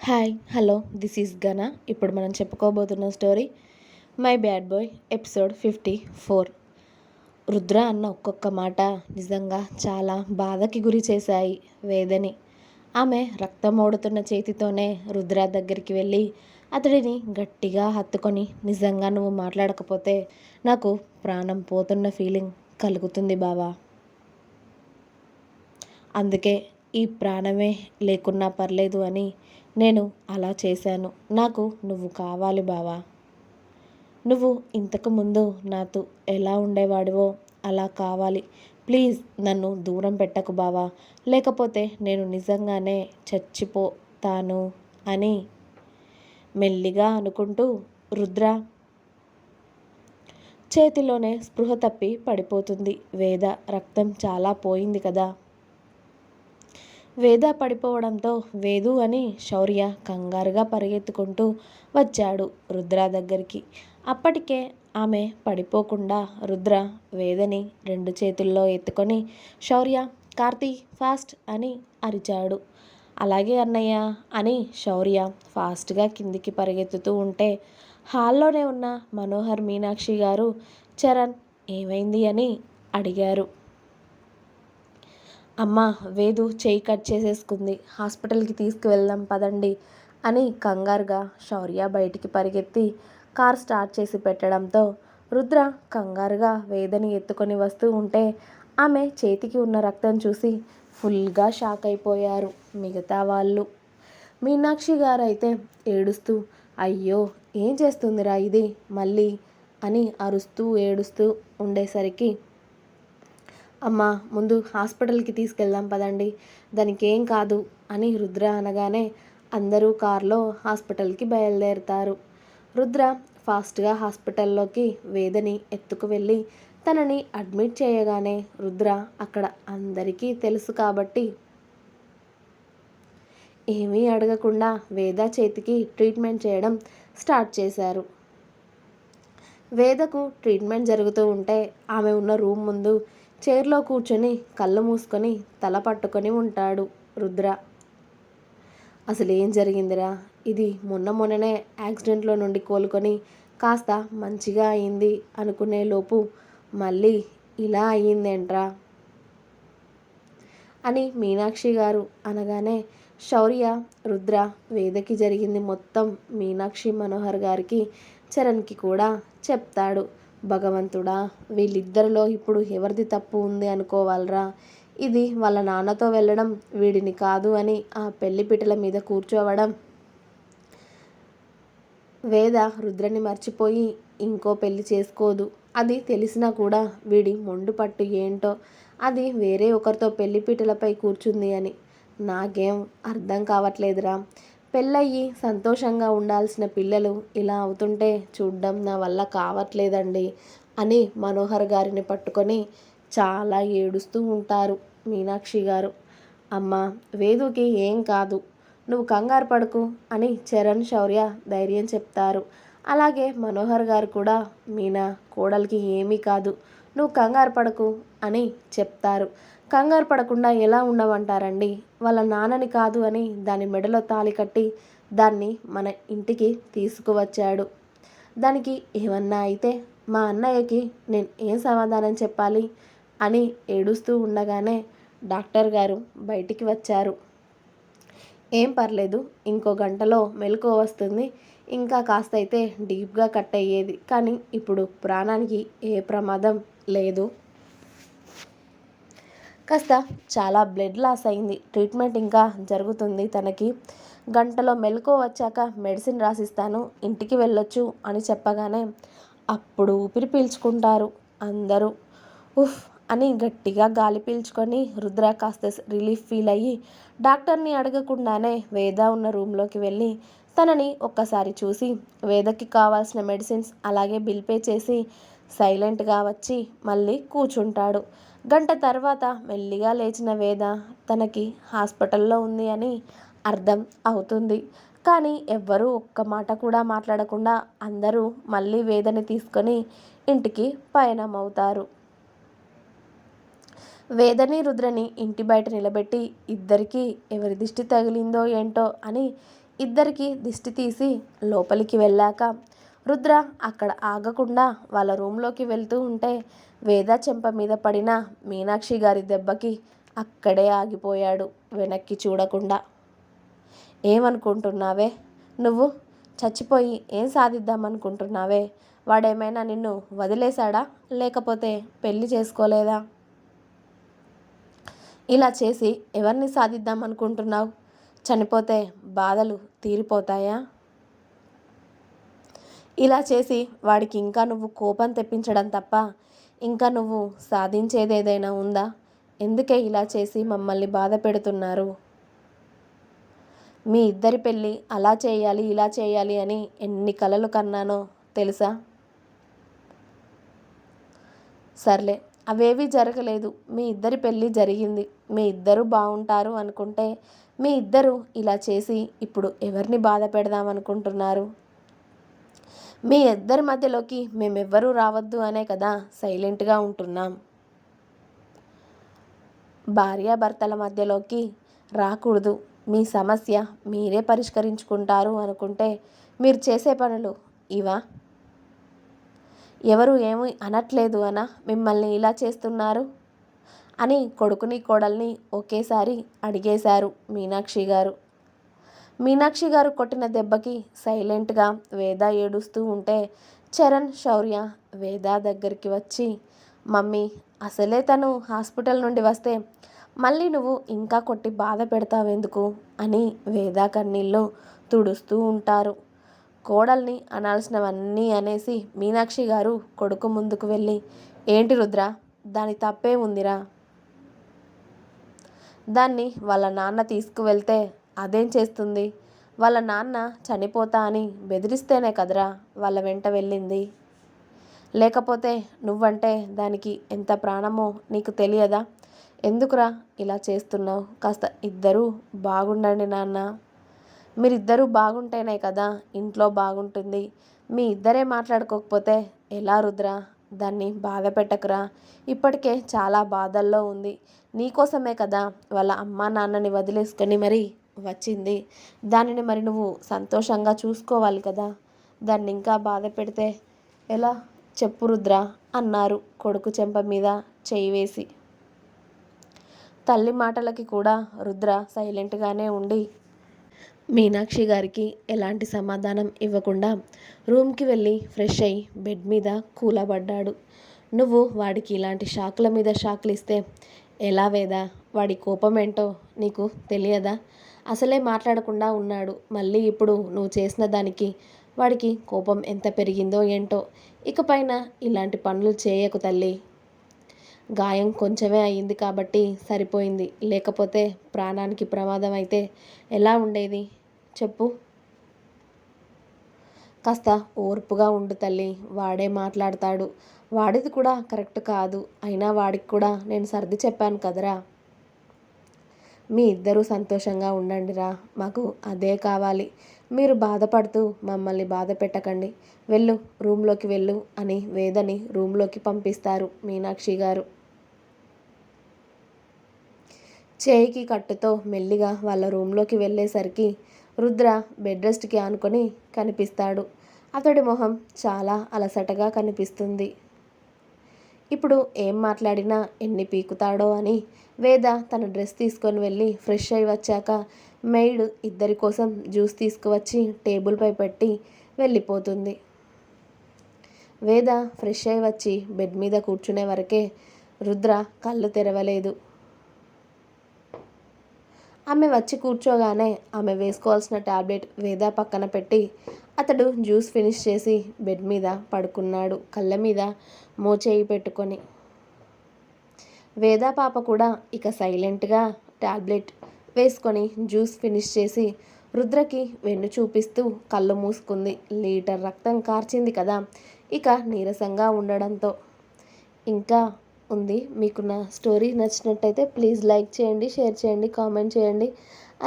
Hi hello this is Gana. ఇప్పుడు మనం చెప్పుకోబోతున్న story my bad boy episode 54. Rudra అన్న ఒక్కొక్క మాట నిజంగా చాలా బాధకి గురి చేశాయి వేదని. ఆమె రక్తం ఓడుతున్న చేతితోనే రుద్ర దగ్గరికి వెళ్ళి అతడిని గట్టిగా హత్తుకొని, నిజంగా నువ్వు మాట్లాడకపోతే నాకు ప్రాణం పోతున్న ఫీలింగ్ కలుగుతుంది బావా, అందుకే ఈ ప్రాణమే లేకున్నా పర్లేదు అని నేను అలా చేశాను. నాకు నువ్వు కావాలి బావా. నువ్వు ఇంతకు ముందు నాతో ఎలా ఉండేవాడివో అలా కావాలి. ప్లీజ్ నన్ను దూరం పెట్టకు బావా, లేకపోతే నేను నిజంగానే చచ్చిపోతాను అని మెల్లిగా అనుకుంటూ రుద్ర చేతిలోనే స్పృహ తప్పి పడిపోతుంది వేద. రక్తం చాలా పోయింది కదా. వేద పడిపోవడంతో వేదు అని శౌర్య కంగారుగా పరిగెత్తుకుంటూ వచ్చాడు రుద్ర దగ్గరికి. అప్పటికే ఆమె పడిపోకుండా రుద్ర వేదని 2 చేతుల్లో ఎత్తుకొని, శౌర్య, కార్తీ ఫాస్ట్ అని అరిచాడు. అలాగే అన్నయ్య అని శౌర్య ఫాస్ట్గా కిందికి పరిగెత్తుతూ ఉంటే హాల్లోనే ఉన్న మనోహర్, మీనాక్షి గారు చరణ్ ఏమైంది అని అడిగారు. అమ్మ, వేదు చేయి కట్ చేసేసుకుంది, హాస్పిటల్కి తీసుకువెళ్దాం పదండి అని కంగారుగా శౌర్య బయటికి పరిగెత్తి కార్ స్టార్ట్ చేసి పెట్టడంతో రుద్ర కంగారుగా వేదని ఎత్తుకొని వస్తూ ఉంటే ఆమె చేతికి ఉన్న రక్తం చూసి ఫుల్గా షాక్ అయిపోయారు మిగతా వాళ్ళు. మీనాక్షి గారు అయితే ఏడుస్తూ, అయ్యో ఏం చేస్తుందిరా ఇది మళ్ళీ అని అరుస్తూ ఏడుస్తూ ఉండేసరికి, అమ్మ ముందు హాస్పిటల్కి తీసుకెళ్దాం పదండి, దానికి ఏం కాదు అని రుద్ర అనగానే అందరూ కారులో హాస్పిటల్కి బయలుదేరుతారు. రుద్ర ఫాస్ట్గా హాస్పిటల్లోకి వేదని ఎత్తుకు వెళ్ళి తనని అడ్మిట్ చేయగానే రుద్ర అక్కడ అందరికీ తెలుసు కాబట్టి ఏమీ అడగకుండా వేద చేతికి ట్రీట్మెంట్ చేయడం స్టార్ట్ చేశారు. వేదకు ట్రీట్మెంట్ జరుగుతూ ఉంటే ఆమె ఉన్న రూమ్ ముందు చైర్లో కూర్చొని కళ్ళు మూసుకొని తల పట్టుకొని ఉంటాడు రుద్ర. అసలు ఏం జరిగిందిరా, ఇది మొన్ననే యాక్సిడెంట్లో నుండి కోలుకొని కాస్త మంచిగా అయింది అనుకునే లోపు మళ్ళీ ఇలా అయ్యిందేంట్రా అని మీనాక్షి గారు అనగానే శౌర్య, రుద్ర, వేదకి జరిగింది మొత్తం మీనాక్షి, మనోహర్ గారికి, చరణ్కి కూడా చెప్తాడు. భగవంతుడా, వీళ్ళిద్దరిలో ఇప్పుడు ఎవరిది తప్పు ఉంది అనుకోవాలరా. ఇది వాళ్ళ నాన్నతో వెళ్ళడం వీడిని కాదు అని ఆ పెళ్లిపీటల మీద కూర్చోవడం, వేద రుద్రని మర్చిపోయి ఇంకో పెళ్లి చేసుకోదు, అది తెలిసినా కూడా వీడి మొండు పట్టు ఏంటో, అది వేరే ఒకరితో పెళ్లిపీటలపై కూర్చుంది అని నాకేం అర్థం కావట్లేదురా. పెళ్ళయ్యి సంతోషంగా ఉండాల్సిన పిల్లలు ఇలా అవుతుంటే చూడ్డం నా వల్ల కావట్లేదండి అని మనోహర్ గారిని పట్టుకొని చాలా ఏడుస్తూ ఉంటారు మీనాక్షి గారు. అమ్మ, వేదుకి ఏం కాదు, నువ్వు కంగారు పడకు అని చరణ్, శౌర్య ధైర్యం చెప్తారు. అలాగే మనోహర్ గారు కూడా, మీనా కోడలికి ఏమీ కాదు, నువ్వు కంగారు పడకు అని చెప్తారు. కంగారు పడకుండా ఎలా ఉండమంటారండి, వాళ్ళ నాన్నని కాదు అని దాని మెడలో తాళి కట్టి దాన్ని మన ఇంటికి తీసుకువచ్చాడు. దానికి ఏమన్నా అయితే మా అన్నయ్యకి నేను ఏం సమాధానం చెప్పాలి అని ఏడుస్తూ ఉండగానే డాక్టర్ గారు బయటికి వచ్చారు. ఏం పర్లేదు, ఇంకో గంటలో మెలకువ వస్తుంది, ఇంకా కాస్త అయితే డీప్గా కట్ అయ్యేది, కానీ ఇప్పుడు ప్రాణానికి ఏ ప్రమాదం లేదు, కాస్త చాలా బ్లడ్ లాస్ అయింది, ట్రీట్మెంట్ ఇంకా జరుగుతుంది తనకి, గంటలో మెలకువ వచ్చాక మెడిసిన్ రాసిస్తాను, ఇంటికి వెళ్ళొచ్చు అని చెప్పగానే అప్పుడు ఊపిరి పీల్చుకుంటారు అందరూ. ఉఫ్ అని గట్టిగా గాలి పీల్చుకొని రుద్ర కాస్త రిలీఫ్ ఫీల్ అయ్యి డాక్టర్ని అడగకుండానే వేద ఉన్న రూమ్లోకి వెళ్ళి తనని ఒక్కసారి చూసి వేదకి కావాల్సిన మెడిసిన్స్ అలాగే బిల్ పే చేసి సైలెంట్గా వచ్చి మళ్ళీ కూర్చుంటాడు. గంట తర్వాత మెల్లిగా లేచిన వేద తనకి హాస్పిటల్లో ఉంది అని అర్థం అవుతుంది. కానీ ఎవ్వరూ ఒక్క మాట కూడా మాట్లాడకుండా అందరూ మళ్ళీ వేదని తీసుకొని ఇంటికి పయనమవుతారు. వేదని, రుద్రని ఇంటి బయట నిలబెట్టి ఇద్దరికీ ఎవరి దిష్టి తగిలిందో ఏంటో అని ఇద్దరికి దిష్టి తీసి లోపలికి వెళ్ళాక రుద్ర అక్కడ ఆగకుండా వాళ్ళ రూమ్లోకి వెళ్తూ ఉంటే వేద చెంప మీద పడిన మీనాక్షి గారి దెబ్బకి అక్కడే ఆగిపోయాడు వెనక్కి చూడకుండా. ఏమనుకుంటున్నావే నువ్వు? చచ్చిపోయి ఏం సాధిద్దామనుకుంటున్నావే? వాడేమైనా నిన్ను వదిలేశాడా? లేకపోతే పెళ్లి చేసుకోలేదా? ఇలా చేసి ఎవరిని సాధిద్దామనుకుంటున్నావు? చనిపోతే బాధలు తీరిపోతాయా? ఇలా చేసి వాడికి ఇంకా నువ్వు కోపం తెప్పించడం తప్ప ఇంకా నువ్వు సాధించేదేదైనా ఉందా? ఎందుకే ఇలా చేసి మమ్మల్ని బాధ పెడుతున్నారు? మీ ఇద్దరి పెళ్ళి అలా చేయాలి ఇలా చేయాలి అని ఎన్ని కలలు కన్నానో తెలుసా? సర్లే, అవేవీ జరగలేదు. మీ ఇద్దరి పెళ్ళి జరిగింది. మీ ఇద్దరు బాగుంటారు అనుకుంటే మీ ఇద్దరు ఇలా చేసి ఇప్పుడు ఎవరిని బాధ పెడదామనుకుంటున్నారు? మీ ఇద్దరి మధ్యలోకి మేమెవ్వరూ రావద్దు అనే కదా సైలెంట్గా ఉంటున్నాం. భార్యాభర్తల మధ్యలోకి రాకూడదు. మీ సమస్య మీరే పరిష్కరించుకుంటారు అనుకుంటే మీరు చేసే పనులు ఇవా? ఎవరు ఏమీ అనట్లేదు అనా మిమ్మల్ని ఇలా చేస్తున్నారు అని కొడుకుని కోడల్ని ఒకేసారి అడిగేశారు మీనాక్షి గారు. మీనాక్షి గారు కొట్టిన దెబ్బకి సైలెంట్గా వేద ఏడుస్తూ ఉంటే చరణ్, శౌర్య వేద దగ్గరికి వచ్చి, మమ్మీ, అసలే తను హాస్పిటల్ నుండి వస్తే మళ్ళీ నువ్వు ఇంకా కొట్టి బాధ పెడతావెందుకు అని వేద కన్నీళ్ళు తుడుస్తూ ఉంటారు. కోడల్ని అనాల్సినవన్నీ అనేసి మీనాక్షి గారు కొడుకు ముందుకు వెళ్ళి, ఏంటి రుద్ర, దాని తప్పే ఉందిరా? దాన్ని వాళ్ళ నాన్న తీసుకువెళ్తే అదేం చేస్తుంది? వాళ్ళ నాన్న చనిపోతా అని బెదిరిస్తేనే కదరా వాళ్ళ వెంట వెళ్ళింది. లేకపోతే నువ్వంటే దానికి ఎంత ప్రాణమో నీకు తెలియదా? ఎందుకురా ఇలా చేస్తున్నావు? కాస్త ఇద్దరూ బాగుండండి నాన్న. మీరిద్దరూ బాగుంటేనే కదా ఇంట్లో బాగుంటుంది. మీ ఇద్దరే మాట్లాడుకోకపోతే ఎలా రుద్ర? దాన్ని బాధ పెట్టకురా. ఇప్పటికే చాలా బాధల్లో ఉంది. నీకోసమే కదా వాళ్ళ అమ్మా నాన్నని వదిలేసుకొని మరి వచ్చింది. దానిని మరి నువ్వు సంతోషంగా చూసుకోవాలి కదా. దాన్ని ఇంకా బాధ పెడితే ఎలా చెప్పు రుద్ర అన్నారు కొడుకు చెంప మీద చేయి వేసి. తల్లి మాటలకి కూడా రుద్ర సైలెంట్గానే ఉండి మీనాక్షి గారికి ఎలాంటి సమాధానం ఇవ్వకుండా రూమ్కి వెళ్ళి ఫ్రెష్ అయ్యి బెడ్ మీద కూలబడ్డాడు. నువ్వు వాడికి ఇలాంటి షాకుల మీద షాకులు ఇస్తే ఎలా వేదా? వాడి కోపం ఏంటో నీకు తెలియదా? అసలే మాట్లాడకుండా ఉన్నాడు. మళ్ళీ ఇప్పుడు నువ్వు చేసిన దానికి వాడికి కోపం ఎంత పెరిగిందో ఏంటో. ఇకపైన ఇలాంటి పనులు చేయకు తల్లి. గాయం కొంచెమే అయ్యింది కాబట్టి సరిపోయింది. లేకపోతే ప్రాణానికి ప్రమాదం అయితే ఎలా ఉండేది చెప్పు? కాస్త ఓర్పుగా ఉండు తల్లి. వాడే మాట్లాడతాడు. వాడిది కూడా కరెక్ట్ కాదు. అయినా వాడికి కూడా నేను సర్ది చెప్పాను కదరా. మీ ఇద్దరూ సంతోషంగా ఉండండిరా. మాకు అదే కావాలి. మీరు బాధపడుతూ మమ్మల్ని బాధ పెట్టకండి. వెళ్ళు, రూమ్లోకి వెళ్ళు అని వేదని రూమ్లోకి పంపిస్తారు మీనాక్షి గారు. చేయికి కట్టుతో మెల్లిగా వాళ్ళ రూమ్లోకి వెళ్ళేసరికి రుద్ర బెడ్ రెస్ట్కి ఆనుకొని కనిపిస్తాడు. అతడి మొహం చాలా అలసటగా కనిపిస్తుంది. ఇప్పుడు ఏం మాట్లాడినా ఎన్ని పీకుతాడో అని వేద తన డ్రెస్ తీసుకొని వెళ్ళి ఫ్రెష్ అయి వచ్చాక మెయిడ్ ఇద్దరి కోసం జ్యూస్ తీసుకువచ్చి టేబుల్పై పెట్టి వెళ్ళిపోతుంది. వేద ఫ్రెష్ అయి వచ్చి బెడ్ మీద కూర్చునే వరకే రుద్ర కళ్ళు తెరవలేదు. ఆమె వచ్చి కూర్చోగానే ఆమె వేసుకోవాల్సిన టాబ్లెట్ వేద పక్కన పెట్టి అతడు జ్యూస్ ఫినిష్ చేసి బెడ్ మీద పడుకున్నాడు కళ్ళ మీద మోచేయి పెట్టుకొని. వేద పాప కూడా ఇక సైలెంట్గా టాబ్లెట్ వేసుకొని జ్యూస్ ఫినిష్ చేసి రుద్రకి వెన్ను చూపిస్తూ కళ్ళు మూసుకుంది. లీటర్ రక్తం కార్చింది కదా, ఇక నీరసంగా ఉండడంతో. ఇంకా ఉంది. మీకు నా స్టోరీ నచ్చినట్టయితే ప్లీజ్ లైక్ చేయండి, షేర్ చేయండి, కామెంట్ చేయండి.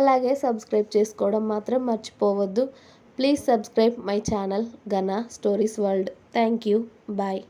అలాగే సబ్స్క్రైబ్ చేసుకోవడం మాత్రం మర్చిపోవద్దు. ప్లీజ్ సబ్స్క్రైబ్ మై ఛానల్ గనా stories world. Thank you. Bye.